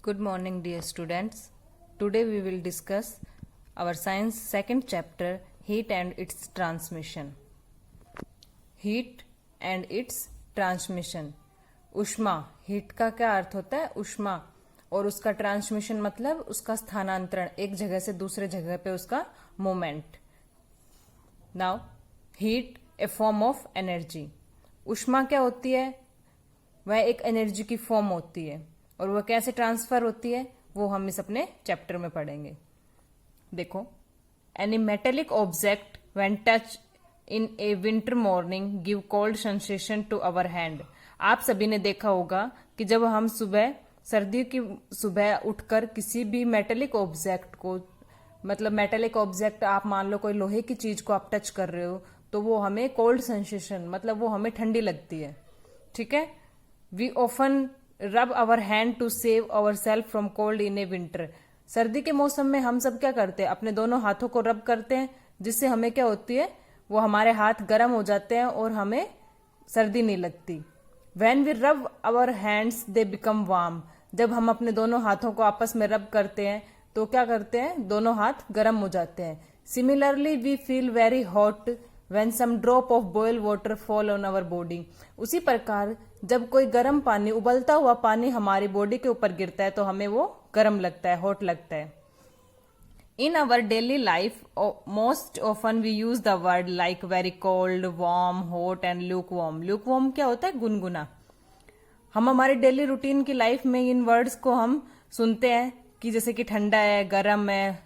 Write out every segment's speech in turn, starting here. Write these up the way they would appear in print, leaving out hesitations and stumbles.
Good morning, dear students. Today we will discuss our science second chapter, heat and its transmission. Heat and its transmission. ऊष्मा, heat का क्या अर्थ होता है? ऊष्मा, और उसका ट्रांसमिशन मतलब उसका स्थानांतरण, एक जगह से दूसरे जगह पे उसका movement. Now heat A form of energy. ऊष्मा क्या होती है? वह एक एनर्जी की फॉर्म होती है, और वह कैसे ट्रांसफर होती है वो हम इस अपने चैप्टर में पढ़ेंगे. देखो, any metallic object when touch in a winter morning give cold sensation to our hand. आप सभी ने देखा होगा कि जब हम सर्दियों की सुबह उठकर किसी भी मेटेलिक ऑब्जेक्ट को, मतलब मेटेलिक ऑब्जेक्ट आप मान लो कोई लोहे की चीज को आप टच कर रहे हो, तो वो हमें कोल्ड सेंसेशन, मतलब वो हमें ठंडी लगती है. ठीक है. We often rub our hand to save our self from cold in a winter. सर्दी के मौसम में हम सब क्या करते हैं? अपने दोनों हाथों को रब करते हैं, जिससे हमें क्या होती है, वो हमारे हाथ गर्म हो जाते हैं और हमें सर्दी नहीं लगती. When we rub our hands they become warm. जब हम अपने दोनों हाथों को आपस में रब करते हैं तो क्या करते हैं? दोनों हाथ गर्म हो जाते हैं. Similarly we feel very hot when some drop of boiled water fall on our body. उसी प्रकार जब कोई गर्म पानी, उबलता हुआ पानी हमारी बॉडी के ऊपर गिरता है तो हमें वो गर्म लगता है, हॉट लगता है. In our daily life most often we use the word like very cold, warm, hot and lukewarm. Lukewarm क्या होता है? गुनगुना. हम हमारे डेली रूटीन की लाइफ में इन वर्ड्स को हम सुनते हैं कि जैसे कि ठंडा है, गर्म है,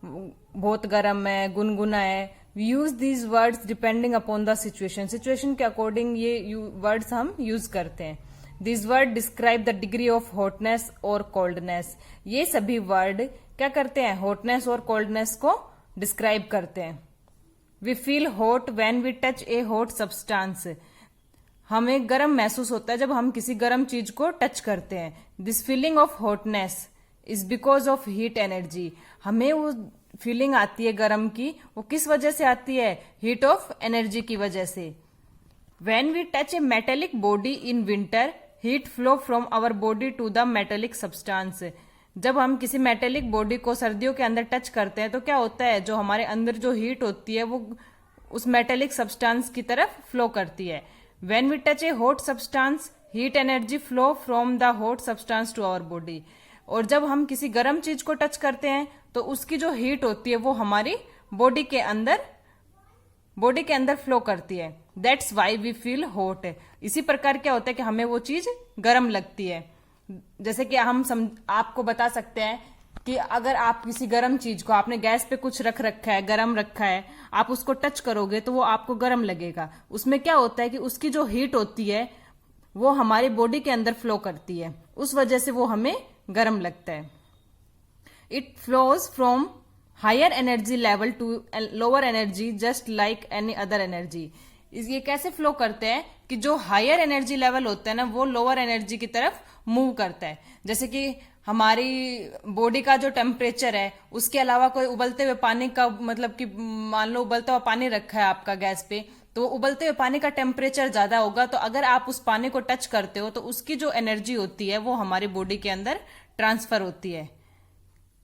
बहुत गर्म है, गुनगुना है. We use these words depending upon the situation. Situation के अकॉर्डिंग ये वर्ड्स हम यूज करते हैं. These words describe the degree of hotness और coldness. ये सभी वर्ड क्या करते हैं? hotness और coldness को डिस्क्राइब करते हैं. We feel hot when we touch a hot substance. हमें गर्म महसूस होता है जब हम किसी गर्म चीज को टच करते हैं. This feeling of hotness is because of heat energy. हमें वो फीलिंग आती है गर्म की, वो किस वजह से आती है? हीट ऑफ एनर्जी की वजह से. When we touch a metallic body in winter heat flow from our body to the metallic substance. जब हम किसी मेटेलिक बॉडी को सर्दियों के अंदर टच करते हैं तो क्या होता है? जो हमारे अंदर जो हीट होती है वो उस मेटेलिक सब्सटेंस की तरफ फ्लो करती है. When we touch a hot substance heat energy flow from the hot substance to our body. और जब हम किसी गर्म चीज को टच करते हैं तो उसकी जो हीट होती है वो हमारी बॉडी के अंदर फ्लो करती है. That's why we feel hot. इसी प्रकार क्या होता है कि हमें वो चीज गर्म लगती है. जैसे कि हम आपको बता सकते हैं कि अगर आप किसी गर्म चीज को, आपने गैस पे कुछ रख रखा है, गर्म रखा है, आप उसको टच करोगे तो वो आपको गर्म लगेगा. उसमें क्या होता है कि उसकी जो हीट होती है वो हमारी बॉडी के अंदर फ्लो करती है, उस वजह से वो हमें गर्म लगता है. It flows from higher energy level to lower energy just like any other energy. ये कैसे फ्लो करते हैं कि जो हायर एनर्जी लेवल होता है ना, वो लोअर एनर्जी की तरफ मूव करता है. जैसे कि हमारी बॉडी का जो टेम्परेचर है, उसके अलावा कोई उबलते हुए पानी का, मतलब कि मान लो उबलता हुआ पानी रखा है आपका गैस पे, तो उबलते हुए पानी का टेम्परेचर ज्यादा होगा, तो अगर आप उस पानी को टच करते हो तो उसकी जो एनर्जी होती है वो हमारी बॉडी के अंदर ट्रांसफर होती है.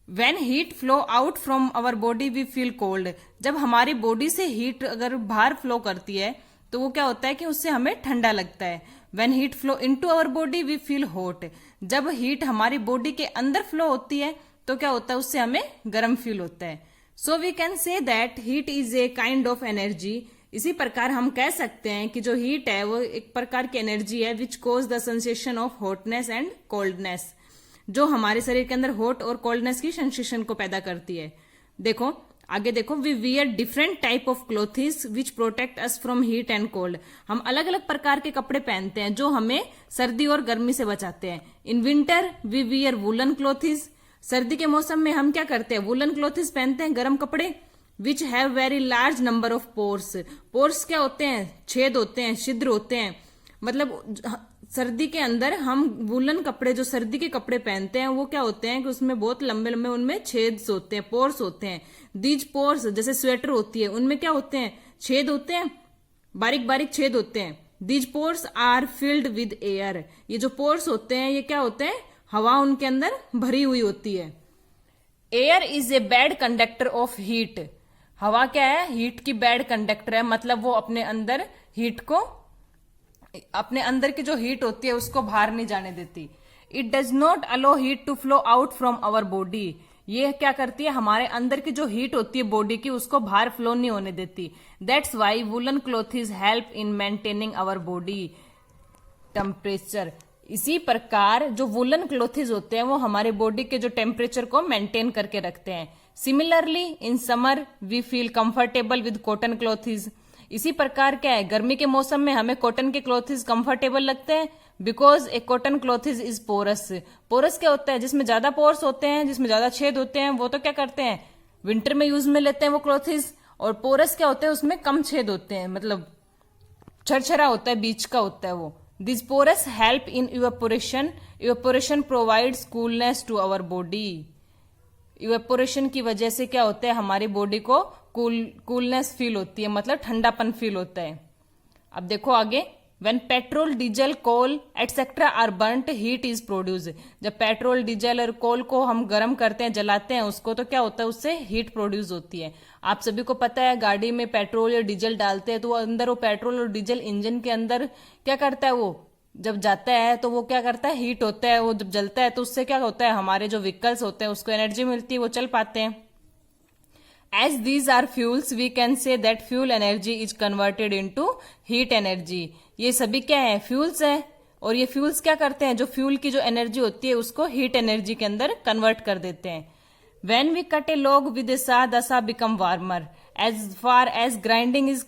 When heat flow out from our body we feel cold. जब हमारी बॉडी से हीट अगर बाहर फ्लो करती है तो वो क्या होता है कि उससे हमें ठंडा लगता है. When heat flow into our body we feel hot. जब हीट हमारी बॉडी के अंदर फ्लो होती है तो क्या होता है? उससे हमें गर्म फील होता है. So we can say that heat is a kind of energy. इसी प्रकार हम कह सकते हैं कि जो हीट है वो एक प्रकार की एनर्जी है which cause the sensation of hotness and coldness. जो हमारे शरीर के अंदर हॉट और कोल्डनेस की सेंसेशन को पैदा करती है. देखो आगे देखो, we wear different type of clothes which protect us from heat and cold. हम अलग अलग प्रकार के कपड़े पहनते हैं जो हमें सर्दी और गर्मी से बचाते हैं. In winter we wear woollen clothes. सर्दी के मौसम में हम क्या करते हैं? वुलन क्लोथिस पहनते हैं, गर्म कपड़े. Which have very large number of pores. Pores क्या होते हैं? छेद होते हैं, छिद्र होते हैं. मतलब सर्दी के अंदर हम वुलन कपड़े, जो सर्दी के कपड़े पहनते हैं, वो क्या होते हैं कि उसमें बहुत लंबे लंबे उनमें छेद होते हैं, पोर्स होते हैं. दीज पोर्स, जैसे स्वेटर होती है, उनमें क्या होते हैं? छेद होते हैं, बारीक बारीक छेद होते हैं. These pores are filled with air. ये जो पोर्स होते हैं ये क्या होते हैं? हवा उनके अंदर भरी हुई होती है। Air is a bad conductor of heat. हवा क्या है? हीट की बैड कंडक्टर है, मतलब वो अपने अंदर हीट को, अपने अंदर की जो हीट होती है उसको बाहर नहीं जाने देती। It does not allow heat to flow out from our body. ये क्या करती है? हमारे अंदर की जो हीट होती है बॉडी की, उसको बाहर फ्लो नहीं होने देती। That's why woollen clothes help in maintaining our body temperature. इसी प्रकार जो वुलन क्लोथ्स होते हैं वो हमारे बॉडी के जो टेम्परेचर को मेंटेन करके रखते हैं। Similarly in summer we feel comfortable with cotton clothes. इसी प्रकार क्या है? गर्मी के मौसम में हमें कॉटन के क्लोथ्स कंफर्टेबल लगते हैं, because a cotton clothes is porous. Porous क्या होता है? जिसमें ज्यादा पोर्स होते हैं, जिसमें ज्यादा छेद होते हैं, वो तो क्या करते हैं? विंटर में यूज में लेते हैं वो क्लोथ्स। और पोरस क्या होते हैं? उसमें कम छेद होते हैं, मतलब छरछरा होता है, बीच का होता है वो। This porous help in evaporation. Evaporation provides coolness to our body. Evaporation की वजह से क्या होता है? हमारी बॉडी को कूलनेस फील होती है, मतलब ठंडापन फील होता है। अब देखो आगे, when petrol, diesel, coal etcetera are burnt, heat is produce. जब पेट्रोल, डीजल और कोल को हम गर्म करते हैं, जलाते हैं उसको, तो क्या होता है? उससे हीट प्रोड्यूस होती है। आप सभी को पता है, गाड़ी में पेट्रोल या डीजल डालते हैं तो अंदर वो पेट्रोल और डीजल इंजन के अंदर क्या करता है? वो जब जाता है तो वो क्या करता है? हीट होता है। वो जब जलता है तो उससे क्या होता है? हमारे जो व्हीकल्स होते हैं उसको एनर्जी मिलती है, वो चल पाते हैं। As these are fuels, we can say that fuel energy is converted into heat energy. ये सभी क्या है? फ्यूल्स है। और ये फ्यूल्स क्या करते हैं? जो फ्यूल की जो एनर्जी होती है उसको हीट एनर्जी के अंदर कन्वर्ट कर देते हैं। When we cut a log with a saw, the saw become warmer. As far as grinding is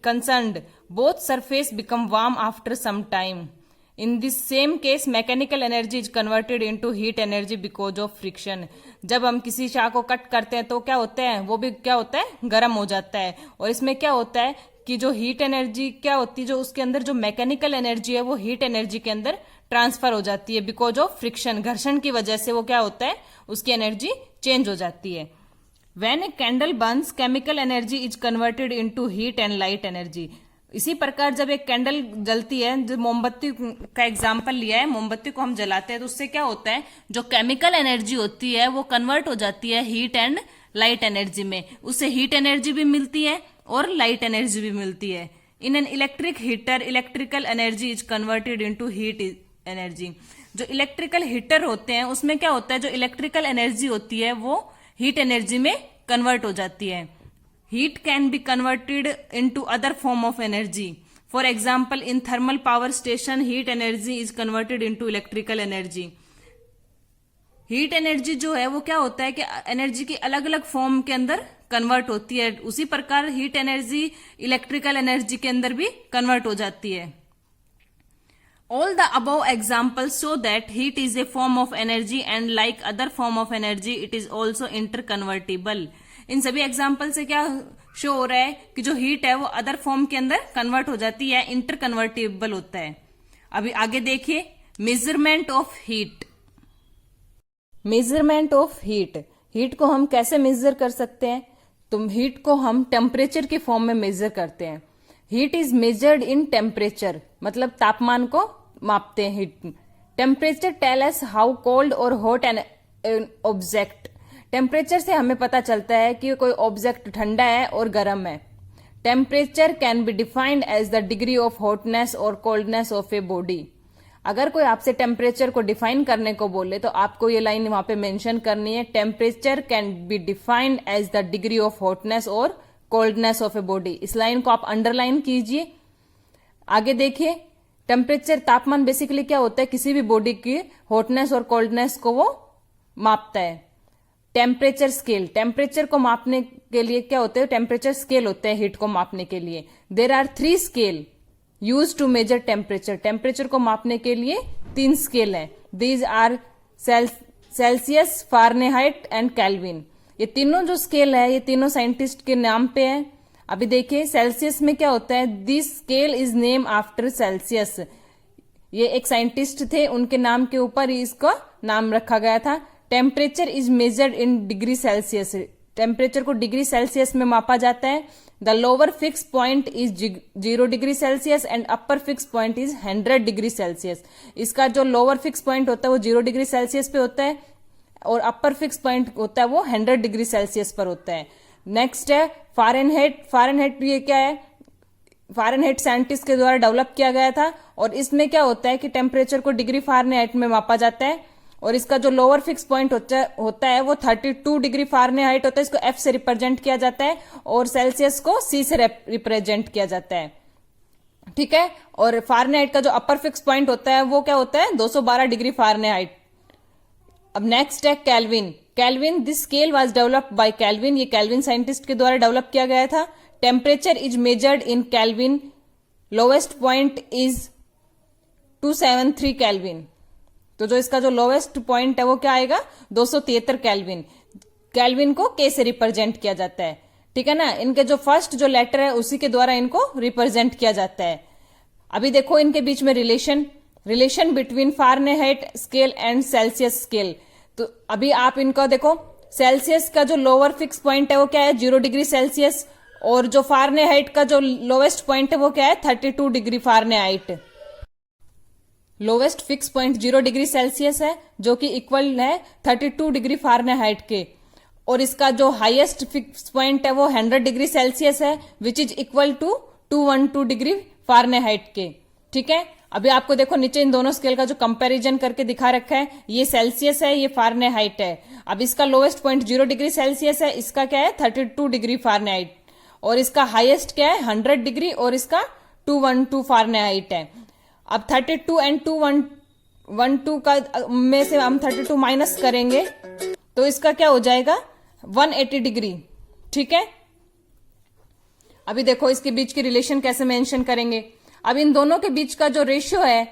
concerned, both surface become warm after some time. In this same case, mechanical energy is converted into heat energy because of friction. जब हम किसी शाह को cut करते हैं तो क्या होता है? वो भी क्या होता है? गर्म हो जाता है। और इसमें क्या होता है कि जो हीट एनर्जी क्या होती है, जो उसके अंदर जो मैकेनिकल एनर्जी है वो हीट एनर्जी के अंदर ट्रांसफर हो जाती है, बिकॉज ऑफ फ्रिक्शन। घर्षण की वजह से वो क्या होता है? उसकी एनर्जी चेंज हो जाती है। When a candle burns, chemical energy is converted into heat and light energy. इसी प्रकार जब एक कैंडल जलती है, जो मोमबत्ती का एग्जाम्पल लिया है, मोमबत्ती को हम जलाते हैं तो उससे क्या होता है? जो केमिकल एनर्जी होती है वो कन्वर्ट हो जाती है हीट एंड लाइट एनर्जी में। उससे हीट एनर्जी भी मिलती है और लाइट एनर्जी भी मिलती है। In an electric heater, electrical energy is converted into heat energy. जो इलेक्ट्रिकल हीटर होते हैं उसमें क्या होता है? जो इलेक्ट्रिकल एनर्जी होती है वो हीट एनर्जी में कन्वर्ट हो जाती है। Heat can be converted into other form of energy. For example, in thermal power station, heat energy is converted into electrical energy. Heat energy जो है वो क्या होता है कि एनर्जी की अलग अलग फॉर्म के अंदर कन्वर्ट होती है। उसी प्रकार हीट एनर्जी इलेक्ट्रिकल एनर्जी के अंदर भी कन्वर्ट हो जाती है। All the above examples show that heat is a form of energy and like other form of energy, it is also interconvertible. इन सभी एग्जाम्पल से क्या शो हो रहा है कि जो हीट है वो अदर फॉर्म के अंदर कन्वर्ट हो जाती है, इंटर कन्वर्टेबल होता है। अभी आगे देखिए, measurement of heat. Measurement of heat. Heat को हम कैसे मेजर कर सकते हैं? तो हीट को हम टेम्परेचर के फॉर्म में मेजर करते हैं। Heat is measured in temperature, मतलब तापमान को मापते हैं heat. Temperature tell us how cold और हॉट एन ऑब्जेक्ट। टेम्परेचर से हमें पता चलता है कि कोई ऑब्जेक्ट ठंडा है और गर्म है। Temperature can be defined as the degree of hotness और कोल्डनेस ऑफ ए बॉडी। अगर कोई आपसे टेम्परेचर को डिफाइन करने को बोले तो आपको ये लाइन वहां पे मेंशन करनी है, temperature can be defined as the degree of hotness और कोल्डनेस ऑफ ए बॉडी। इस लाइन को आप अंडरलाइन कीजिए। आगे देखिए, टेम्परेचर, तापमान बेसिकली क्या होता है? किसी भी बॉडी की हॉटनेस और कोल्डनेस को वो मापता है। टेम्परेचर स्केल, टेम्परेचर को मापने के लिए क्या होते हैं? टेम्परेचर स्केल होते हैं हीट को मापने के लिए। There are 3 scale use to measure temperature. Temperature को मापने के लिए 3 स्केल हैं। These are Celsius, Fahrenheit and Kelvin. ये तीनों जो स्केल है ये तीनों साइंटिस्ट के नाम पे है। अभी देखिए, सेल्सियस में क्या होता है? This scale is name after Celsius. ये एक साइंटिस्ट थे, उनके नाम के ऊपर इसका नाम रखा गया था। Temperature is measured in degree Celsius. Temperature को डिग्री सेल्सियस में मापा जाता है। The lower fix point is 0 degree Celsius and upper fix point is 100 degree Celsius. इसका जो लोअर फिक्स पॉइंट होता है वो 0 डिग्री सेल्सियस पे होता है और अपर फिक्स पॉइंट होता है वो 100 डिग्री सेल्सियस पर होता है। नेक्स्ट है फ़ारेनहाइट। फ़ारेनहाइट ये क्या है? फ़ारेनहाइट साइंटिस्ट के द्वारा डेवलप किया गया था और इसमें क्या होता है कि टेम्परेचर को डिग्री फ़ारेनहाइट में मापा जाता है और इसका जो लोअर फिक्स पॉइंट होता है वो 32 डिग्री फ़ारेनहाइट होता है। इसको F से रिप्रेजेंट किया जाता है और सेल्सियस को C से रिप्रेजेंट किया जाता है, ठीक है। और फ़ारेनहाइट का जो अपर फिक्स पॉइंट होता है वो क्या होता है? 212 डिग्री फ़ारेनहाइट। अब नेक्स्ट है kelvin. Kelvin, this scale was developed by kelvin. ये केल्विन साइंटिस्ट के द्वारा डेवलप किया गया था। Temperature is measured in kelvin, lowest point is 273 kelvin. तो जो इसका जो लोवेस्ट पॉइंट है वो क्या आएगा? 273 केल्विन। केल्विन को K से रिप्रेजेंट किया जाता है, ठीक है ना। इनके जो फर्स्ट जो लेटर है उसी के द्वारा इनको रिप्रेजेंट किया जाता है। अभी देखो इनके बीच में relation between Fahrenheit scale and Celsius scale. तो अभी आप इनको देखो, सेल्सियस का जो लोअर फिक्स पॉइंट है वो क्या है? 0 डिग्री सेल्सियस और जो फ़ारेनहाइट का जो लोवेस्ट पॉइंट है वो क्या है? 32 degree Fahrenheit. Lowest fix point 0 degree Celsius है जो कि इक्वल है 32 डिग्री फ़ारेनहाइट के और इसका जो हाईएस्ट फिक्स पॉइंट है वो 100 डिग्री सेल्सियस है which is equal to 212 degree Fahrenheit के, ठीक है। अभी आपको देखो नीचे इन दोनों स्केल का जो कंपैरिजन करके दिखा रखा है, ये सेल्सियस है, ये फ़ारेनहाइट है। अब इसका लोवेस्ट पॉइंट 0 डिग्री सेल्सियस है, इसका क्या है? 32 डिग्री फ़ारेनहाइट और इसका हाईएस्ट क्या है? 100 डिग्री और इसका 212 फ़ारेनहाइट है। अब 32 एंड 212 का में से हम 32 माइनस करेंगे तो इसका क्या हो जाएगा? 180 डिग्री, ठीक है। अभी देखो इसके बीच की रिलेशन कैसे मेंशन करेंगे। अब इन दोनों के बीच का जो रेशियो है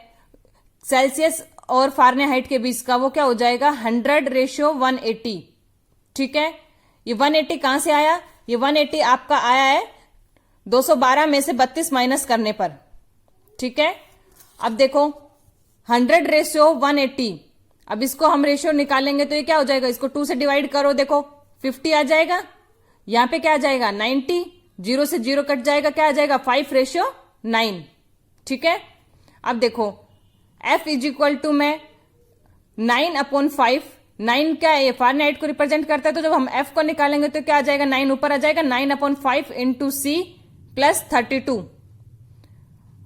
सेल्सियस और फ़ारेनहाइट के बीच का वो क्या हो जाएगा? 100:180, ठीक है। ये 180 कहां से आया? ये 180 आपका आया है 212 में से 32 माइनस करने पर, ठीक है। अब देखो 100:180, अब इसको हम रेशियो निकालेंगे तो ये क्या हो जाएगा? इसको 2 से डिवाइड करो, देखो 50 आ जाएगा। यहां पे क्या आ जाएगा? 90, 0 से 0 कट जाएगा, क्या आ जाएगा? 5:9, ठीक है। अब देखो F इज इक्वल टू में 9/5। 9 क्या है? ये फ़ारेनहाइट को रिप्रेजेंट करता है, तो जब हम F को निकालेंगे तो क्या आ जाएगा? 9 ऊपर आ जाएगा। 9/5 इंटू C प्लस 32।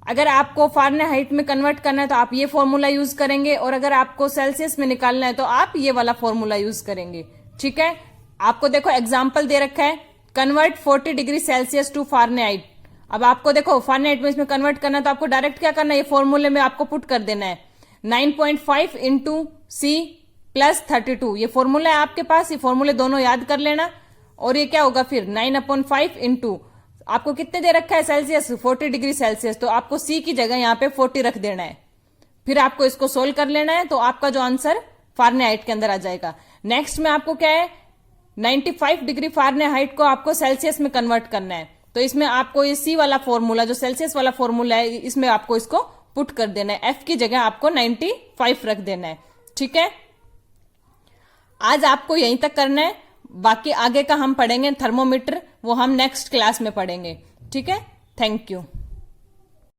अगर आपको फ़ारेनहाइट में कन्वर्ट करना है तो आप ये फॉर्मूला यूज करेंगे और अगर आपको सेल्सियस में निकालना है तो आप ये वाला फॉर्मूला यूज करेंगे, ठीक है। आपको देखो एग्जाम्पल दे रखा है, convert 40 degree Celsius to Fahrenheit. अब आपको देखो फ़ारेनहाइट में इसमें कन्वर्ट करना है तो आपको डायरेक्ट क्या करना है? ये फॉर्मूले में आपको पुट कर देना है 9.5 इंटू C प्लस 32। ये फॉर्मूला है आपके पास, ये फॉर्मूले दोनों याद कर लेना। और ये क्या होगा फिर? 9/5 इंटू आपको कितने दे रखा है सेल्सियस? 40 डिग्री सेल्सियस, तो आपको C की जगह यहां पे 40 रख देना है। फिर आपको इसको सोल्व कर लेना है तो आपका जो आंसर फ़ारेनहाइट के अंदर आ जाएगा। नेक्स्ट में आपको क्या है? 95 डिग्री फ़ारेनहाइट को आपको सेल्सियस में कन्वर्ट करना है, तो इसमें आपको ये C वाला फॉर्मूला जो सेल्सियस वाला फॉर्मूला है इसमें आपको इसको पुट कर देना है। F की जगह आपको 95 रख देना है, ठीक है। आज आपको यहीं तक करना है, बाकी आगे का हम पढ़ेंगे थर्मोमीटर, वो हम नेक्स्ट क्लास में पढ़ेंगे, ठीक है। Thank you.